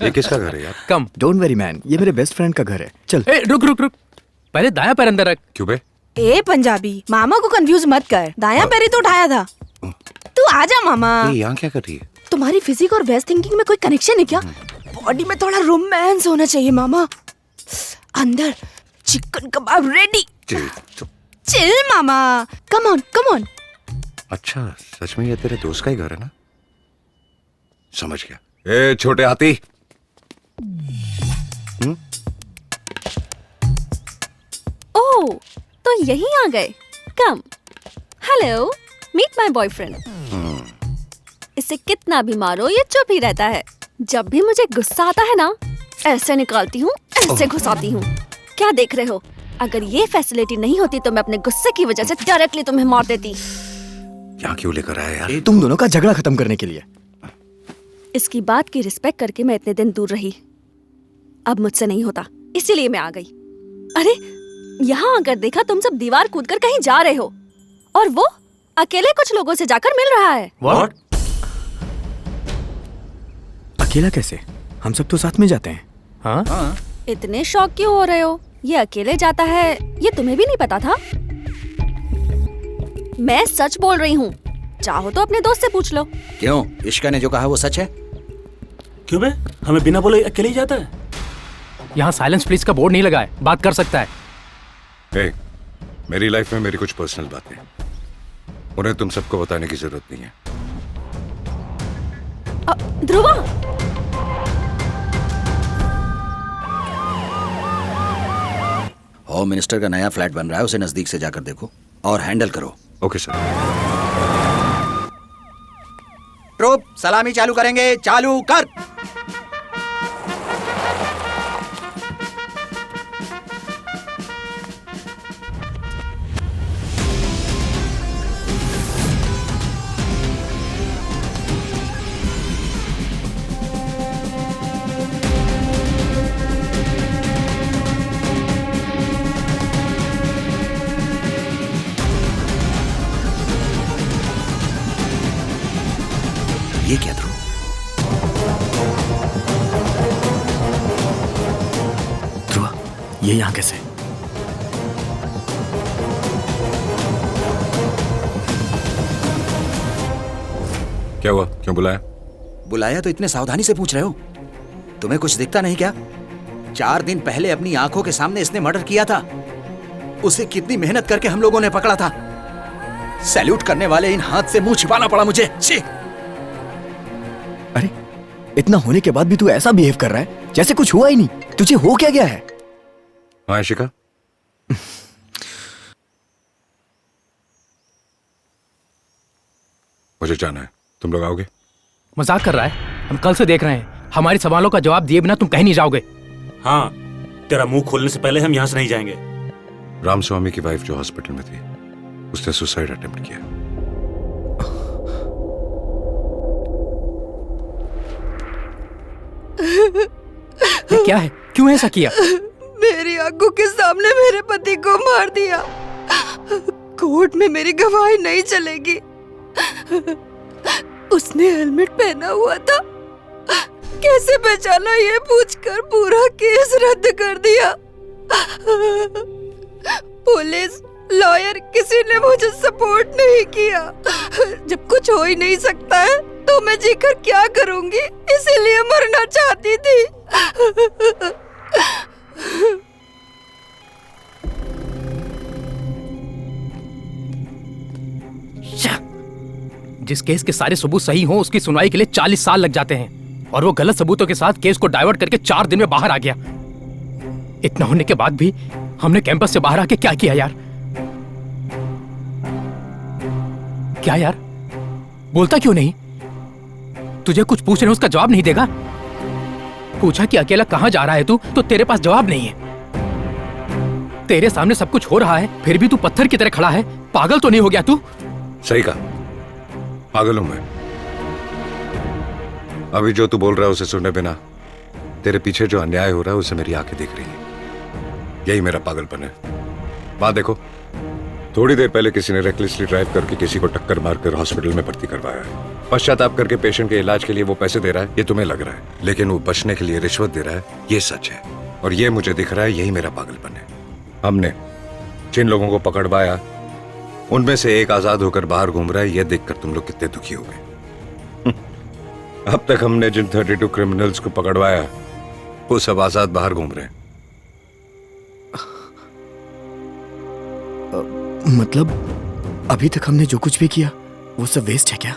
ये किसका घर है यार? कम। डोंट वरी मैन, ये मेरे बेस्ट फ्रेंड का घर है। चल। रुक रुक रुक, पहले दाया पैर अंदर रख। क्यों बे? ए पंजाबी, मामा को कंफ्यूज मत कर, दाया पैर ही तो उठाया था। तू आजा मामा। ये यहाँ क्या कर रही है? तुम्हारी फिजिक और वेस्ट थिंकिंग में कोई कनेक्शन है क्या? बॉडी में थोड़ा रोमांस होना चाहिए मामा। अंदर chicken kebab ready. Chill mama, come on come on. अच्छा, सच में ये तेरे दोस्त का ही घर है ना? समझ गया। ए छोटे हाथी। ओह, तो यहीं आ गए। Come. Hello, meet my boyfriend. इसे कितना भी मारो ये चुप ही रहता है। जब भी मुझे गुस्सा आता है ना, ऐसे निकालती हूँ, ऐसे घुसाती हूँ। क्या देख रहे हो? अगर ये फैसिलिटी नहीं होती तो मैं अपने गुस्से की वजह से डायरेक्टली तुम्हें मार देती। यहाँ क्यों लेकर आया यार? तुम दोनों का झगड़ा खत्म करने के लिए। इसकी बात की रिस्पेक्ट करके मैं इतने दिन दूर रही। अब मुझसे नहीं होता, इसीलिए मैं आ गई। अरे यहाँ आकर देखा तुम सब दीवार कूदकर कहीं जा रहे हो, और वो अकेले कुछ लोगों से जाकर मिल रहा है। What? अकेला कैसे? हम सब तो साथ में जाते हैं। हाँ? इतने शौक क्यों हो रहे हो? ये अकेले जाता है, ये तुम्हें भी नहीं पता था? मैं सच बोल रही हूँ, चाहो तो अपने दोस्त से पूछ लो। क्यों? इश्का ने जो कहा वो सच है? क्यों बे? हमें बिना बोले अकेले ही जाता है? यहाँ साइलेंस प्लीज का बोर्ड नहीं लगा है, बात कर सकता है। ए, मेरी लाइफ में मेरी कुछ पर्सनल बातें, उन्हें तुम सबको बताने की जरूरत नहीं है। ध्रुवा, होम मिनिस्टर का नया फ्लैट बन रहा है, उसे नजदीक से जाकर देखो और हैंडल करो। Okay sir. ट्रूप, सलामी चालू करेंगे। चालू कर। ये क्या ध्रुव? ध्रुवा, ये यहाँ कैसे? क्या हुआ? क्यों बुलाया? बुलाया तो इतने सावधानी से पूछ रहे हो? तुम्हें कुछ दिखता नहीं क्या? 4 दिन पहले अपनी आंखों के सामने इसने मर्डर किया था। उसे कितनी मेहनत करके हम लोगों ने पकड़ा था। सैल्यूट करने वाले इन हाथ से मुंह छिपाना पड़ा मुझे। छी! अरे, इतना होने के बाद भी तू ऐसा बिहेव कर रहा है जैसे कुछ हुआ ही नहीं। तुझे हो क्या गया है? हाँ इशिका, मुझे जाना है, तुम लोग आओगे? मजाक कर रहा है? हम कल से देख रहे हैं, हमारे सवालों का जवाब दिए बिना तुम कहीं नहीं जाओगे। हाँ, तेरा मुंह खोलने से पहले हम यहाँ से नहीं जाएंगे। रामस्वामी की वाइफ जो हॉस्पिटल में थी, उसने सुसाइड अटेम्प्ट किया। क्या है? क्यों ऐसा किया? मेरी आंखों के सामने मेरे पति को मार दिया। कोर्ट में मेरी गवाही नहीं चलेगी। उसने हेलमेट पहना हुआ था, कैसे पहचाना ये पूछकर पूरा केस रद्द कर दिया। पुलिस, लॉयर, किसी ने मुझे सपोर्ट नहीं किया। जब कुछ हो ही नहीं सकता है तो मैं जीकर क्या करूंगी, इसीलिए मरना चाहती थी। जिस केस के सारे सबूत सही हों उसकी सुनवाई के लिए 40 साल लग जाते हैं, और वो गलत सबूतों के साथ केस को डाइवर्ट करके 4 दिन में बाहर आ गया। इतना होने के बाद भी हमने कैंपस से बाहर आके क्या किया यार? क्या यार, बोलता क्यों नहीं? तुझे कुछ पूछ रहे हो, उसका जवाब नहीं देगा? पूछा कि अकेला कहां जा रहा है तू, तो तेरे पास जवाब नहीं है। तेरे सामने सब कुछ हो रहा है, फिर भी तू पत्थर की तरह खड़ा है। पागल तो नहीं हो गया तू? सही कहा, पागल हूं मैं। अभी जो तू बोल रहा है उसे सुनने बिना तेरे पीछे जो अन्याय हो रहा है उसे मेरी आंखें देख रही हैं। यही मेरा पागलपन है। बात देखो, थोड़ी देर पहले किसी ने रेकलेसली ड्राइव करके किसी को टक्कर मारकर हॉस्पिटल में भर्ती करवाया है। पश्चाताप करके पेशेंट के इलाज के लिए वो पैसे दे रहा है, ये तुम्हें लग रहा है, लेकिन वो बचने के लिए रिश्वत दे रहा है, ये सच है। और ये मुझे दिख रहा है, यही मेरा पागलपन है। हमने जिन लोगों को पकड़वाया उनमें से एक आजाद होकर बाहर घूम रहा है, ये देखकर तुम लोग कितने दुखी हो गए। अब तक हमने जिन 32 क्रिमिनल्स को पकड़वाया वो सब आजाद बाहर घूम रहे हैं। मतलब अभी तक हमने जो कुछ भी किया वो सब वेस्ट है क्या?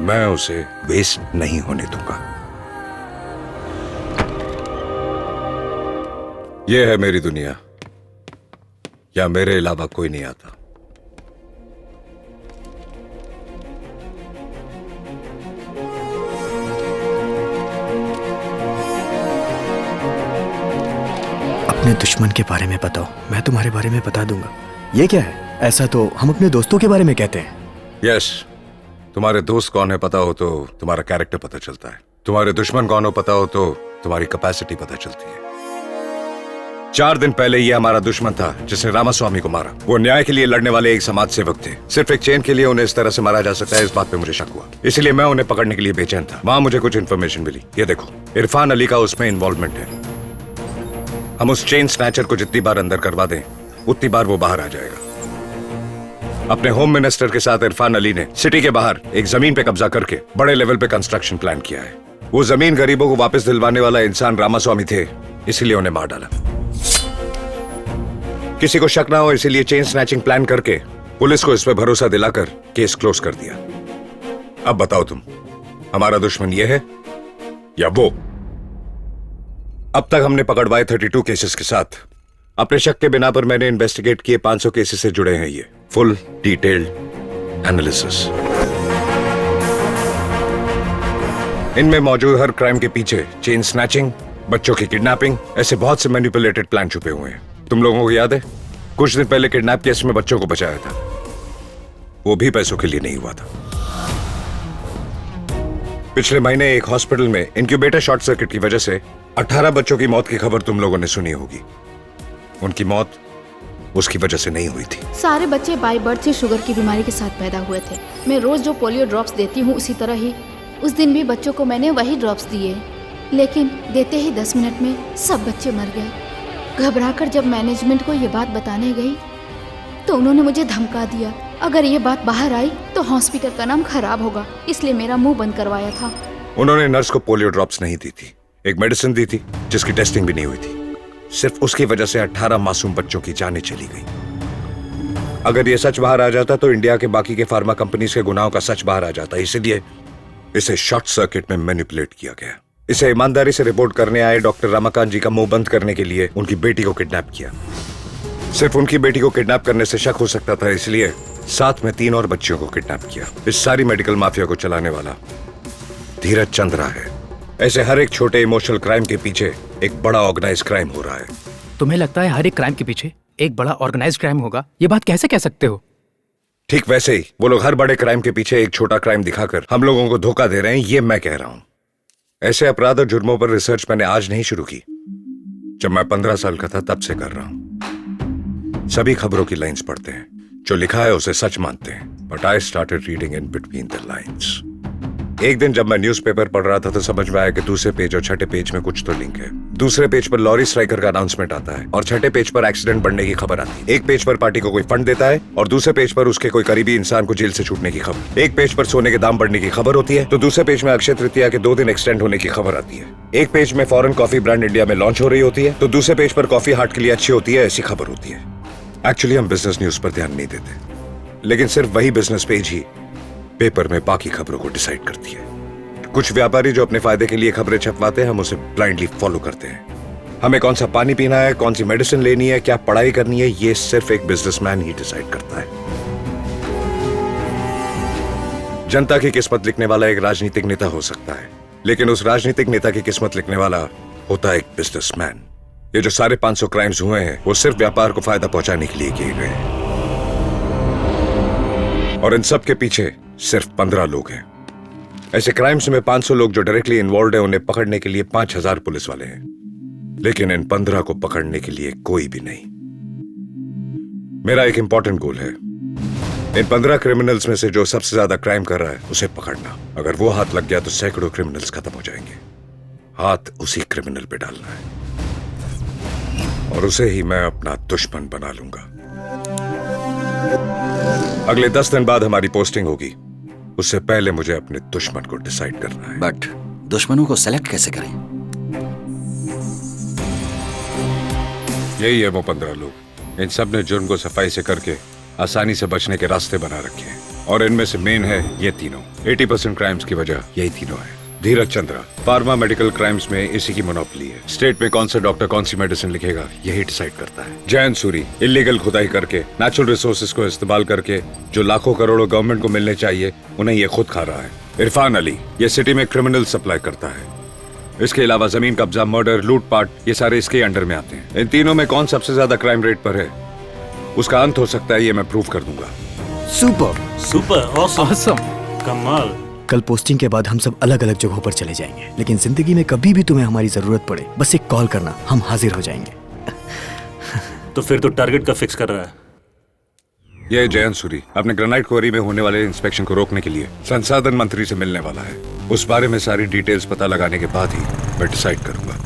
मैं उसे वेस्ट नहीं होने दूंगा। यह है मेरी दुनिया, या मेरे अलावा कोई नहीं आता। अपने दुश्मन के बारे में बताओ, मैं तुम्हारे बारे में बता दूंगा। ये क्या है? ऐसा तो हम अपने दोस्तों के बारे में कहते हैं। यस, तुम्हारे दोस्त कौन है पता हो तो तुम्हारा कैरेक्टर पता चलता है। तुम्हारे दुश्मन कौन हो पता हो तो तुम्हारी कैपेसिटी पता चलती है। 4 दिन पहले ये हमारा दुश्मन था जिसने रामास्वामी को मारा। वो न्याय के लिए लड़ने वाले एक समाज सेवक थे। सिर्फ एक चेन के लिए उन्हें इस तरह से मारा जा सकता है, इस बात पे मुझे शक हुआ। इसलिए मैं उन्हें पकड़ने के लिए बेचैन था। वहां मुझे कुछ इन्फॉर्मेशन मिली। ये देखो, इरफान अली का उसमें इन्वॉल्वमेंट है। हम उस चेन स्नैचर को जितनी बार अंदर करवा दें उतनी बार वो बाहर आ जाएगा। अपने होम मिनिस्टर के साथ इरफान अली ने सिटी के बाहर एक जमीन पे कब्जा करके बड़े लेवल पे कंस्ट्रक्शन प्लान किया है। वो जमीन गरीबों को वापस दिलवाने वाला इंसान रामास्वामी थे, इसीलिए उन्हें मार डाला। किसी को शक ना हो इसीलिए चेन स्नैचिंग प्लान करके पुलिस को इस पे भरोसा दिलाकर केस क्लोज कर दिया। अब बताओ तुम, हमारा दुश्मन ये है या वो? अब तक हमने पकड़वाए 32 केसेस के साथ अपने शक के बिना पर मैंने इन्वेस्टिगेट किए 500 केसेस से जुड़े हैं ये फुल डिटेल्ड एनालिसिस। इनमें मौजूद हर क्राइम के पीछे चेन स्नैचिंग, बच्चों की किडनैपिंग, ऐसे बहुत से मैनिपुलेटेड प्लान छुपे हुए हैं। तुम लोगों को याद है कुछ दिन पहले किडनैप केस में बच्चों को बचाया था, वो भी पैसों के लिए नहीं हुआ था। पिछले महीने एक हॉस्पिटल में इंक्यूबेटर शॉर्ट सर्किट की वजह से 18 बच्चों की मौत की खबर तुम लोगों ने सुनी होगी। उनकी मौत उसकी वजह से नहीं हुई थी। सारे बच्चे बाय बर्थ से शुगर की बीमारी के साथ पैदा हुए थे। मैं रोज जो पोलियो ड्रॉप्स देती हूँ उसी तरह ही उस दिन भी बच्चों को मैंने वही ड्रॉप्स दिए, लेकिन देते ही 10 मिनट में सब बच्चे मर गए। घबराकर जब मैनेजमेंट को ये बात बताने गई तो उन्होंने मुझे धमका दिया, अगर ये बात बाहर आई तो हॉस्पिटल का नाम खराब होगा, इसलिए मेरा मुंह बंद करवाया था। उन्होंने नर्स को पोलियो ड्रॉप्स नहीं दी थी, एक मेडिसिन दी थी जिसकी टेस्टिंग भी नहीं हुई थी। सिर्फ उसकी वजह से 18 मासूम बच्चों की जानें चली गई। अगर ये सच बाहर आ जाता तो इंडिया के बाकी के फार्मा कंपनीज के गुनाहों का सच बाहर आ जाता। इसीलिए इसे शॉर्ट सर्किट में मैनिपुलेट किया गया। इसे ईमानदारी से रिपोर्ट करने आए डॉक्टर रमाकांत जी का मुंह बंद करने के लिए उनकी बेटी को किडनैप किया। सिर्फ उनकी बेटी को किडनैप करने से शक हो सकता था, इसलिए साथ में 3 और बच्चियों को किडनैप किया। इस सारी मेडिकल माफिया को चलाने वाला धीरज चंद्रा है। ऐसे हर एक छोटे इमोशनल क्राइम के पीछे एक बड़ा ऑर्गेनाइज क्राइम हो रहा है। तुम्हें लगता है हर एक क्राइम के पीछे एक बड़ा ऑर्गेनाइज्ड क्राइम होगा? ये बात कैसे कह सकते हो? ठीक वैसे ही वो लोग हर बड़े क्राइम के पीछे एक छोटा क्राइम दिखाकर हम लोगों को धोखा दे रहे हैं, ये मैं कह रहा हूं। ऐसे अपराध और जुर्मों पर रिसर्च मैंने आज नहीं शुरू की, जब मैं 15 साल का था तब से कर रहा हूं। सभी खबरों की लाइंस पढ़ते हैं, जो लिखा है उसे सच मानते हैं, but I started reading in between the lines. एक दिन जब मैं न्यूज़पेपर पढ़ रहा था तो समझ में आया कि दूसरे पेज और छठे पेज में कुछ तो लिंक है। दूसरे पेज पर लॉरी स्ट्राइकर का अनाउंसमेंट आता है और छठे पेज पर एक्सीडेंट बढ़ने की खबर आती है। एक पेज पर पार्टी को कोई फंड देता है और दूसरे पेज पर उसके कोई करीबी इंसान को जेल से छूटने की खबर। एक पेज पर सोने के दाम बढ़ने की खबर होती है तो दूसरे पेज में अक्षय तृतीया के 2 दिन एक्सटेंड होने की खबर आती है। एक पेज में फॉरेन कॉफी ब्रांड इंडिया में लॉन्च हो रही होती है तो दूसरे पेज पर कॉफी हार्ट के लिए अच्छी होती है, ऐसी खबर होती है। एक्चुअली हम बिजनेस न्यूज पर ध्यान नहीं देते, लेकिन सिर्फ वही बिजनेस पेज ही पेपर में बाकी खबरों को डिसाइड करती है। कुछ व्यापारी जो अपने फायदे के लिए खबरें छपवाते हैं, हम उसे ब्लाइंडली फॉलो करते हैं। हमें कौन सा पानी पीना है, कौन सी मेडिसिन लेनी है, क्या पढ़ाई करनी है, ये सिर्फ एक बिजनेसमैन ही डिसाइड करता है। जनता की किस्मत लिखने वाला एक राजनीतिक नेता हो सकता है, लेकिन उस राजनीतिक नेता की किस्मत लिखने वाला होता है एक बिजनेसमैन। ये जो सारे 500 क्राइम्स हुए हैं वो सिर्फ व्यापार को फायदा पहुंचाने के लिए किए गए हैं, और इन सब के पीछे सिर्फ 15 लोग हैं। ऐसे क्राइम्स में 500 लोग जो डायरेक्टली इन्वॉल्व है, उन्हें पकड़ने के लिए 5000 पुलिस वाले हैं, लेकिन इन 15 को पकड़ने के लिए कोई भी नहीं। मेरा एक इंपॉर्टेंट गोल है, इन 15 क्रिमिनल्स में से जो सबसे ज्यादा क्राइम कर रहा है उसे पकड़ना। अगर वो हाथ लग गया तो सैकड़ों क्रिमिनल्स खत्म हो जाएंगे। हाथ उसी क्रिमिनल पे डालना है और उसे ही मैं अपना दुश्मन बना लूंगा। अगले 10 दिन बाद हमारी पोस्टिंग होगी, उससे पहले मुझे अपने दुश्मन को डिसाइड करना है। बट दुश्मनों को सेलेक्ट कैसे करें? यही है वो 15 लोग। इन सब ने जुर्म को सफाई से करके आसानी से बचने के रास्ते बना रखे हैं और इनमें से मेन है ये तीनों। 80% क्राइम्स की वजह यही तीनों है। धीरज चंद्रा, फार्मा मेडिकल क्राइम्स में इसी की मोनोपोली है। स्टेट में कौन सा डॉक्टर कौन सी मेडिसिन लिखेगा यही डिसाइड करता है। जयंत सूरी, इलीगल खुदाई करके नेचुरल रिसोर्सेज को इस्तेमाल करके जो लाखों करोड़ों गवर्नमेंट को मिलने चाहिए उन्हें ये खुद खा रहा है। इरफान अली, ये सिटी में क्रिमिनल सप्लाई करता है। इसके अलावा जमीन कब्जा, मर्डर, लूटपाट, ये सारे इसके अंडर में आते हैं। इन तीनों में कौन सबसे ज्यादा क्राइम रेट पर है उसका अंत हो सकता है, ये मैं प्रूव कर दूंगा। Super super awesome awesome. कमाल। कल पोस्टिंग के बाद हम सब अलग अलग जगहों पर चले जाएंगे, लेकिन जिंदगी में कभी भी तुम्हें हमारी जरूरत पड़े बस एक कॉल करना, हम हाजिर हो जाएंगे। तो फिर तो टारगेट का फिक्स कर रहा है। ये जयंत सूरी अपने ग्रेनाइट क्वारी में होने वाले इंस्पेक्शन को रोकने के लिए संसाधन मंत्री से मिलने वाला है। उस बारे में सारी डिटेल्स पता लगाने के बाद ही मैं डिसाइड करूंगा।